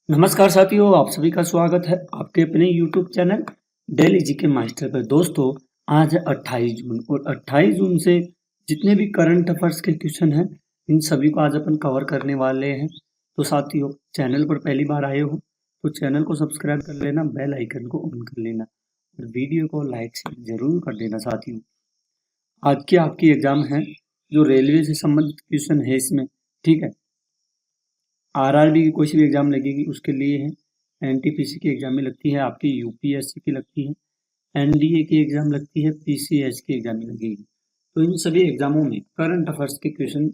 नमस्कार साथियों, आप सभी का स्वागत है आपके अपने YouTube channel daily GK master पर। दोस्तों, आज है 28 जून और 28 जून से जितने भी करंट अफेयर्स के क्वेश्चन हैं, इन सभी को आज अपन कवर करने वाले हैं। तो साथियों, चैनल पर पहली बार आए हो तो चैनल को सब्सक्राइब कर लेना, बेल आइकन को ऑन कर लेना और वीडियो को लाइक शेयर जरूर कर देना। साथियों, आज की आपकी एग्जाम है जो रेलवे से संबंधित क्वेश्चन है इसमें, ठीक है। आरआरबी की कोई सी भी एग्जाम लगेगी उसके लिए है, एनटीपीसी की एग्जाम में लगती है, आपकी यूपीएससी की लगती है, एनडीए की एग्जाम लगती है, पीसीएस की एग्जाम में लगेगी। तो इन सभी एग्जामों में करंट अफेयर्स के क्वेश्चन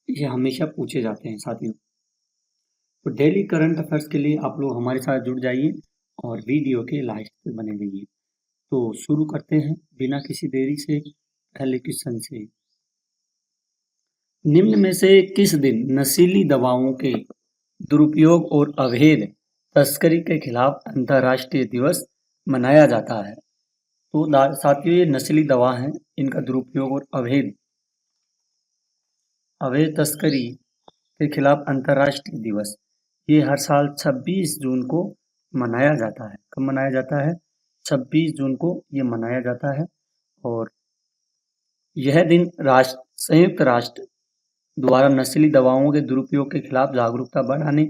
ये हमेशा पूछे जाते हैं साथियों। तो डेली करंट अफेयर्स के लिए आप लोग हमारे साथ जुड़ जाइए और वीडियो के लास्ट तक बने रहिए। तो शुरू करते हैं बिना किसी देरी से पहले क्वेश्चन से। निम्न में से किस दिन नशीली दवाओं के दुरुपयोग और अवैध तस्करी के खिलाफ अंतर्राष्ट्रीय दिवस मनाया जाता है? तो साथियों, ये नशीली दवा है, इनका दुरुपयोग और अवैध तस्करी के खिलाफ अंतर्राष्ट्रीय दिवस ये हर साल 26 जून को मनाया जाता है। कब मनाया जाता है? 26 जून को ये मनाया जाता है। और यह दिन संयुक्त राष्ट्र द्वारा नशीली दवाओं के दुरुपयोग के खिलाफ जागरूकता बढ़ाने,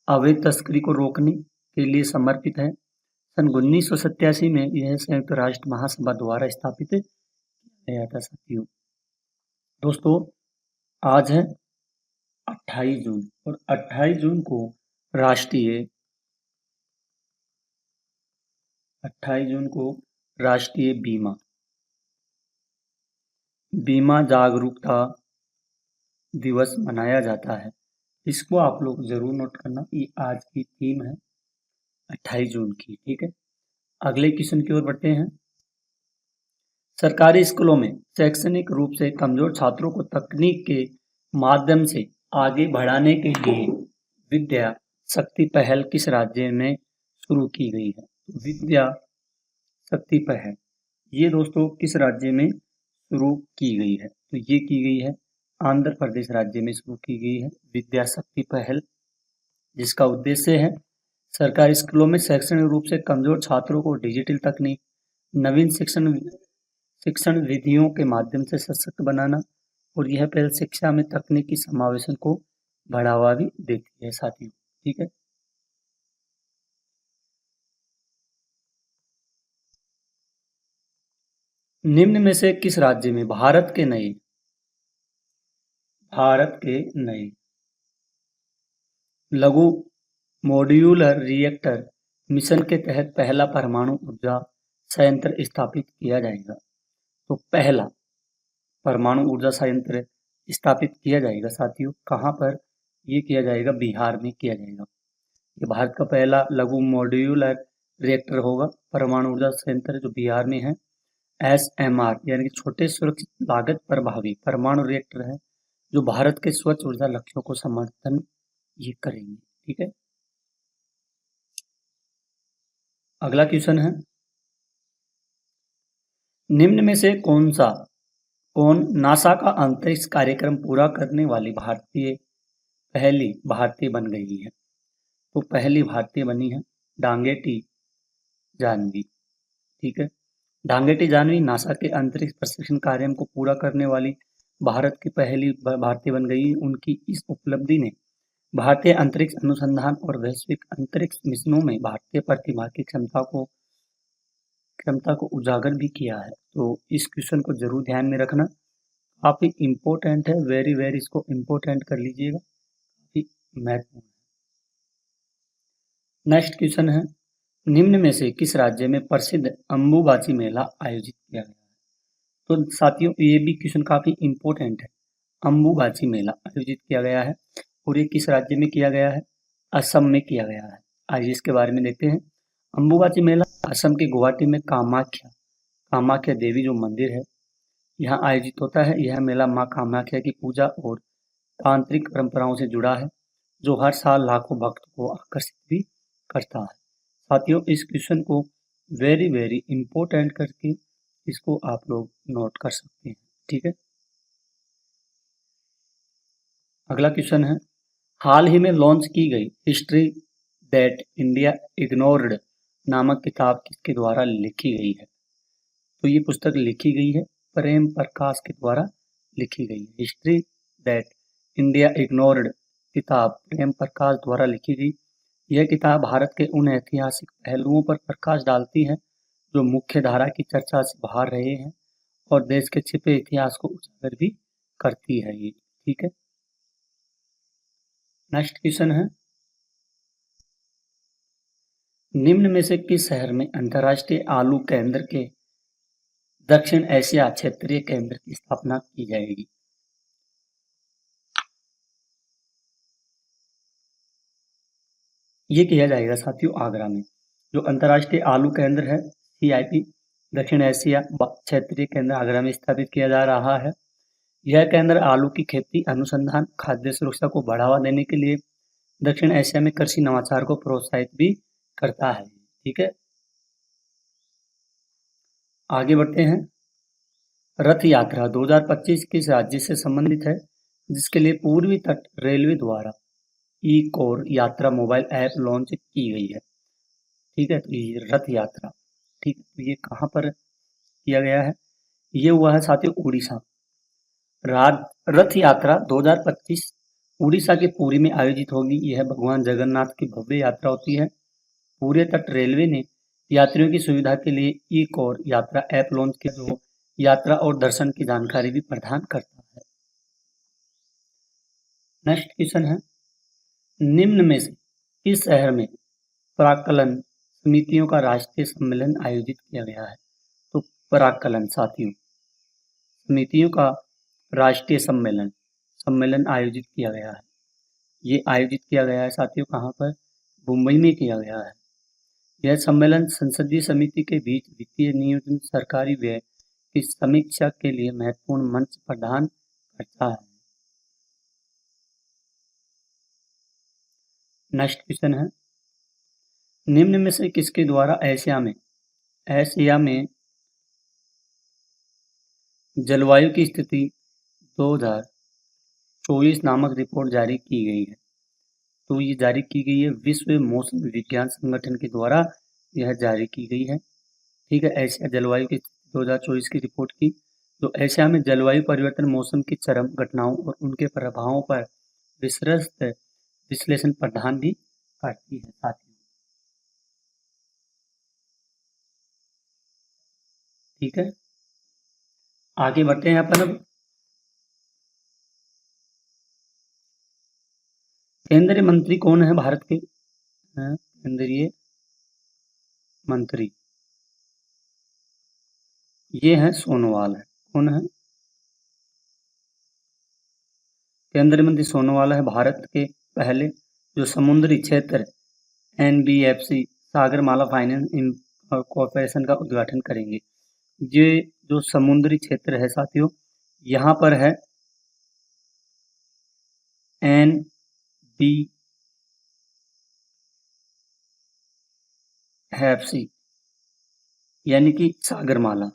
अवैध तस्करी को रोकने के लिए समर्पित है। सन 1987 में यह संयुक्त राष्ट्र महासभा द्वारा स्थापित किया गया था। साथियों, दोस्तों, आज है 28 जून और 28 जून को राष्ट्रीय 28 जून को राष्ट्रीय बीमा जागरूकता दिवस मनाया जाता है। इसको आप लोग जरूर नोट करना, ये आज की थीम है 28 जून की, ठीक है। अगले क्वेश्चन की ओर बढ़ते हैं। सरकारी स्कूलों में शैक्षणिक रूप से कमजोर छात्रों को तकनीक के माध्यम से आगे बढ़ाने के लिए विद्या शक्ति पहल किस राज्य में शुरू की गई है? विद्या शक्ति पहल ये दोस्तों किस राज्य में शुरू की गई है? तो ये की गई है आंध्र प्रदेश राज्य में शुरू की गई है विद्या शक्ति पहल, जिसका उद्देश्य है सरकारी स्कूलों में शैक्षणिक रूप से कमजोर छात्रों को डिजिटल तकनीक, नवीन शिक्षण विधियों के माध्यम से सशक्त बनाना। और यह पहल शिक्षा में तकनीकी समावेशन को बढ़ावा भी देती है साथियों, ठीक है। निम्न में से किस राज्य में भारत के नए लघु मॉड्यूलर रिएक्टर मिशन के तहत पहला परमाणु ऊर्जा संयंत्र स्थापित किया जाएगा? तो पहला परमाणु ऊर्जा संयंत्र स्थापित किया जाएगा साथियों, कहाँ पर? ये किया जाएगा बिहार में किया जाएगा। ये भारत का पहला लघु मॉड्यूलर रिएक्टर होगा, परमाणु ऊर्जा संयंत्र जो बिहार में है। SMR यानी कि छोटे सुरक्षित लागत प्रभावी परमाणु रिएक्टर है जो भारत के स्वच्छ ऊर्जा लक्ष्यों को समर्थन ये करेंगे, ठीक है। अगला क्वेश्चन है, निम्न में से कौन नासा का अंतरिक्ष कार्यक्रम पूरा करने वाली पहली भारतीय बन गई है? तो पहली भारतीय बनी है डांगेटी जानवी, ठीक है। डांगेटी जानवी नासा के अंतरिक्ष प्रशिक्षण कार्यक्रम को पूरा करने वाली भारत की पहली भारतीय बन गई। उनकी इस उपलब्धि ने भारतीय अंतरिक्ष अनुसंधान और वैश्विक अंतरिक्ष मिशनों में भारतीय प्रतिभा की क्षमता को उजागर भी किया है। तो इस क्वेश्चन को जरूर ध्यान में रखना, काफी इंपॉर्टेंट है, वेरी वेरी इसको इंपॉर्टेंट कर लीजिएगा, काफी महत्वपूर्ण। नेक्स्ट क्वेश्चन है, निम्न में से किस राज्य में प्रसिद्ध अंबुबाची मेला आयोजित किया गया है? तो साथियों, ये भी क्वेश्चन काफी इंपॉर्टेंट है। अंबुबाची मेला आयोजित किया गया है और ये किस राज्य में किया गया है? असम में किया गया है। आइए इसके बारे में देखते हैं। अंबुबाची मेला असम के गुवाहाटी में कामाख्या देवी जो मंदिर है यहाँ आयोजित होता है। यह मेला माँ कामाख्या की पूजा और तांत्रिक परंपराओं से जुड़ा है जो हर साल लाखों भक्त को आकर्षित भी करता है। साथियों, इस क्वेश्चन को वेरी वेरी इंपॉर्टेंट करके इसको आप लोग नोट कर सकते हैं, ठीक है। अगला क्वेश्चन है, हाल ही में लॉन्च की गई हिस्ट्री दैट इंडिया इग्नोर्ड नामक किताब किसके द्वारा लिखी गई है? तो ये पुस्तक लिखी गई है प्रेम प्रकाश के द्वारा लिखी गई है। हिस्ट्री दैट इंडिया इग्नोर्ड किताब प्रेम प्रकाश द्वारा लिखी गई। यह किताब भारत के उन ऐतिहासिक पहलुओं पर प्रकाश डालती है जो मुख्य धारा की चर्चा से बाहर रहे हैं और देश के छिपे इतिहास को उजागर भी करती है ये। ठीक है, नेक्स्ट क्वेश्चन है, निम्न में से किस शहर में अंतर्राष्ट्रीय आलू केंद्र के दक्षिण एशिया क्षेत्रीय केंद्र की स्थापना की जाएगी? ये किया जाएगा साथियों आगरा में। जो अंतर्राष्ट्रीय आलू केंद्र है CIP दक्षिण एशिया क्षेत्रीय केंद्र आगरा में स्थापित किया जा रहा है। यह केंद्र आलू की खेती, अनुसंधान, खाद्य सुरक्षा को बढ़ावा देने के लिए दक्षिण एशिया में कृषि नवाचार को प्रोत्साहित भी करता है। ठीक है, आगे बढ़ते हैं। रथ यात्रा 2025 किस राज्य से संबंधित है जिसके लिए पूर्वी तट रेलवे द्वारा ई-कोर यात्रा मोबाइल ऐप लॉन्च की गई है? ठीक है, तो ये रथ यात्रा, ठीक है, तो ये कहाँ पर किया गया है? ये हुआ है साथियों उड़ीसा। रथ यात्रा 2025 उड़ीसा के पुरी में आयोजित होगी। यह भगवान जगन्नाथ की भव्य यात्रा होती है। पूरे तट रेलवे ने यात्रियों की सुविधा के लिए ई-कोर यात्रा ऐप लॉन्च किया जो यात्रा और दर्शन की जानकारी भी प्रदान करता है। नेक्स्ट क्वेश्चन है, निम्न में से किस शहर में प्राक्कलन समितियों का राष्ट्रीय सम्मेलन आयोजित किया गया है? तो प्राक्कलन साथियों समितियों का राष्ट्रीय सम्मेलन आयोजित किया गया है। ये आयोजित किया गया है साथियों कहाँ पर? मुंबई में किया गया है। यह सम्मेलन संसदीय समिति के बीच वित्तीय नियोजन, सरकारी व्यय की समीक्षा के लिए महत्वपूर्ण मंच प्रदान करता है। नेक्स्ट क्वेश्चन है, निम्न में से किसके द्वारा एशिया में जलवायु की स्थिति 2024 नामक रिपोर्ट जारी की गई है? तो ये जारी की गई है विश्व मौसम विज्ञान संगठन के द्वारा यह जारी की गई है। ठीक है, एशिया जलवायु की 2024 की रिपोर्ट की जो एशिया में जलवायु परिवर्तन, मौसम की चरम घटनाओं और उनके प्रभावों पर विस्तृत विश्लेषण प्रदान भी करती है साथियों। ठीक है, आगे बढ़ते हैं अपन अब। केंद्रीय मंत्री कौन है भारत के? केंद्रीय मंत्री ये है सोनोवाल है। कौन है? केंद्रीय मंत्री सोनोवाल है। भारत के पहले जो समुद्री क्षेत्र NBFC सागरमाला फाइनेंस कॉरपोरेशन का उद्घाटन करेंगे। ये जो समुद्री क्षेत्र है साथियों यहाँ पर है NBFC यानी कि सागरमाला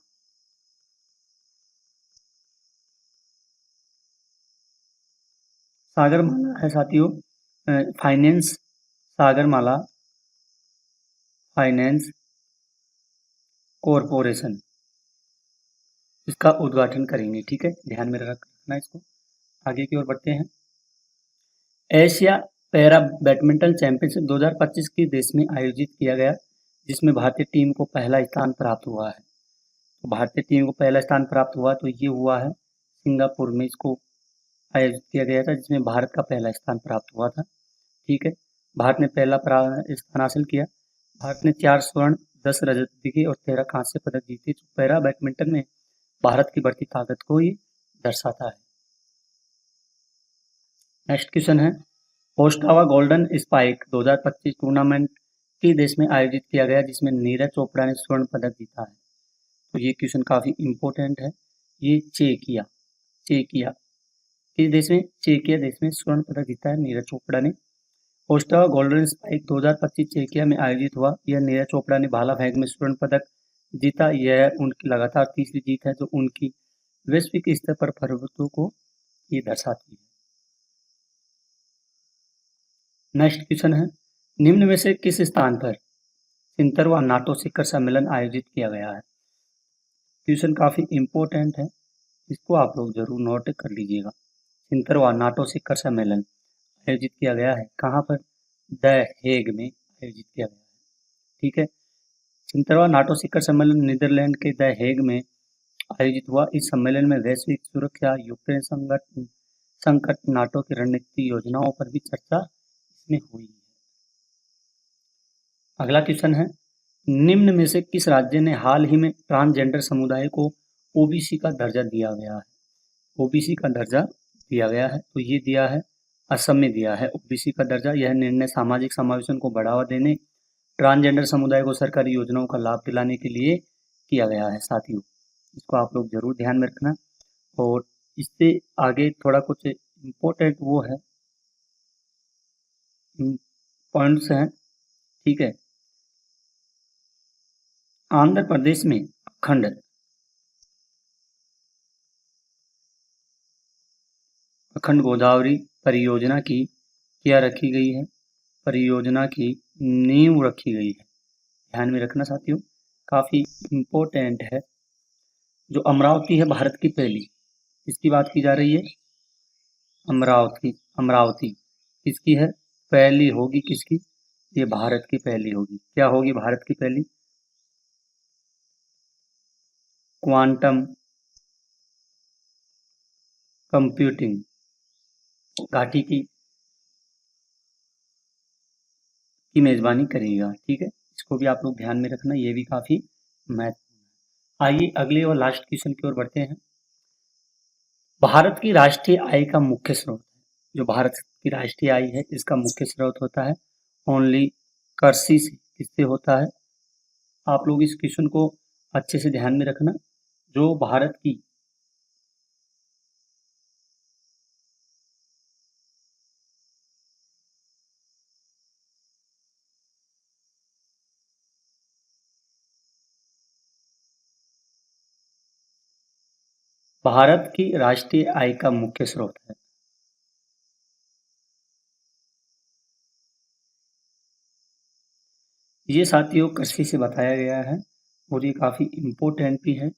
है साथियों सागरमाला फाइनेंस कॉरपोरेशन इसका उद्घाटन करेंगे। ठीक है, ध्यान में रखना इसको। आगे की ओर बढ़ते हैं। एशिया पैरा बैडमिंटन चैंपियनशिप 2025 की देश में आयोजित किया गया जिसमें भारतीय टीम को पहला स्थान प्राप्त हुआ है। तो भारतीय टीम को पहला स्थान प्राप्त हुआ तो ये हुआ है सिंगापुर में इसको आयोजित किया गया था जिसमें भारत का पहला स्थान प्राप्त हुआ था। ठीक है, भारत ने पहला स्थान हासिल किया। भारत ने 4 स्वर्ण 10 रजत जीते और 13 कांस्य पदक जीते जो पैरा बैडमिंटन में भारत की बढ़ती ताकत को ये दर्शाता है। नेक्स्ट क्वेश्चन है, ओस्टावा गोल्डन स्पाइक 2025 टूर्नामेंट के देश में आयोजित किया गया जिसमें नीरज चोपड़ा ने स्वर्ण पदक जीता है। तो ये क्वेश्चन काफी इंपॉर्टेंट है। ये चेकिया किस देश में? चेकिया देश में स्वर्ण पदक जीता है नीरज चोपड़ा ने। ओस्टावा गोल्डन स्पाइक 2025 चेकिया में आयोजित हुआ। यह नीरज चोपड़ा ने भाला फेंक में स्वर्ण पदक जीता। यह उनकी लगातार तीसरी जीत है जो उनकी वैश्विक स्तर पर प्रभुत्व को ये दर्शाती है। नेक्स्ट क्वेश्चन है, निम्न में से किस स्थान पर 70वां नाटो शिखर सम्मेलन आयोजित किया गया है? क्वेश्चन काफी इंपॉर्टेंट है, इसको आप लोग जरूर नोट कर लीजिएगा। 70वां नाटो शिखर सम्मेलन आयोजित किया गया है कहाँ पर? द हेग में आयोजित किया गया है। ठीक है, 70वां नाटो शिखर सम्मेलन नीदरलैंड के द हेग में आयोजित हुआ। इस सम्मेलन में वैश्विक सुरक्षा, यूक्रेन संकट, नाटो की रणनीति योजनाओं पर भी चर्चा इसमें हुई है। अगला क्वेश्चन है, निम्न में से किस राज्य ने हाल ही में ट्रांसजेंडर समुदाय को ओबीसी का दर्जा दिया गया है? ओबीसी का दर्जा दिया गया है, तो ये दिया है असम में दिया है ओबीसी का दर्जा। यह निर्णय सामाजिक समावेशन को बढ़ावा देने, ट्रांसजेंडर समुदाय को सरकारी योजनाओं का लाभ दिलाने के लिए किया गया है साथियों। इसको आप लोग जरूर ध्यान में रखना। और इससे आगे थोड़ा कुछ इम्पोर्टेंट वो है पॉइंट्स हैं। ठीक है, आंध्र प्रदेश में अखंड गोदावरी परियोजना की क्या रखी गई है? परियोजना की नींव रखी गई है। ध्यान में रखना साथियों, काफी इम्पोर्टेंट है। जो अमरावती है भारत की पहली, इसकी बात की जा रही है। अमरावती किसकी है? पहली होगी किसकी? ये भारत की पहली होगी। क्या होगी भारत की पहली? क्वांटम कंप्यूटिंग घाटी की मेजबानी करेगा। ठीक है, इसको भी आप लोग ध्यान में रखना, ये भी काफी महत्वपूर्ण है। आइए अगले और लास्ट क्वेश्चन की ओर बढ़ते हैं। भारत की राष्ट्रीय आय का मुख्य स्रोत, जो भारत की राष्ट्रीय आय है इसका मुख्य स्रोत होता है ओनली कृषि से। किससे होता है? आप लोग इस क्वेश्चन को अच्छे से ध्यान में रखना। जो भारत की राष्ट्रीय आय का मुख्य स्रोत है, ये साथियों कृषि से बताया गया है और ये काफी इम्पोर्टेंट भी है।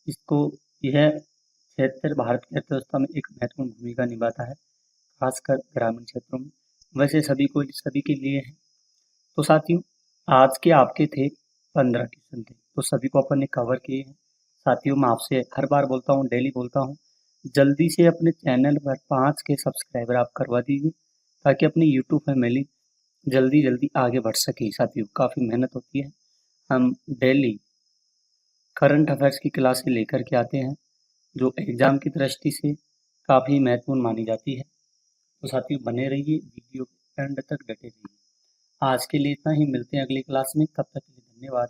इसको यह क्षेत्र भारत की अर्थव्यवस्था में एक महत्वपूर्ण भूमिका निभाता है, खासकर ग्रामीण क्षेत्रों में। वैसे सभी के लिए है। तो साथियों आज के आपके थे 15 क्वेश्चन थे, तो सभी को अपन ने कवर किए हैं। साथियों मैं आपसे हर बार बोलता हूँ, डेली बोलता हूँ, जल्दी से अपने चैनल पर 5 के सब्सक्राइबर आप करवा दीजिए, ताकि अपनी यूट्यूब फैमिली जल्दी आगे बढ़ सके। साथियों काफ़ी मेहनत होती है, हम डेली करंट अफेयर्स की क्लासें लेकर के आते हैं, जो एग्ज़ाम की दृष्टि से काफ़ी महत्वपूर्ण मानी जाती है। तो साथियों बने रहिए, वीडियो एंड तक डटे रहिए। आज के लिए इतना ही, मिलते हैं अगली क्लास में, तब तक के लिए धन्यवाद।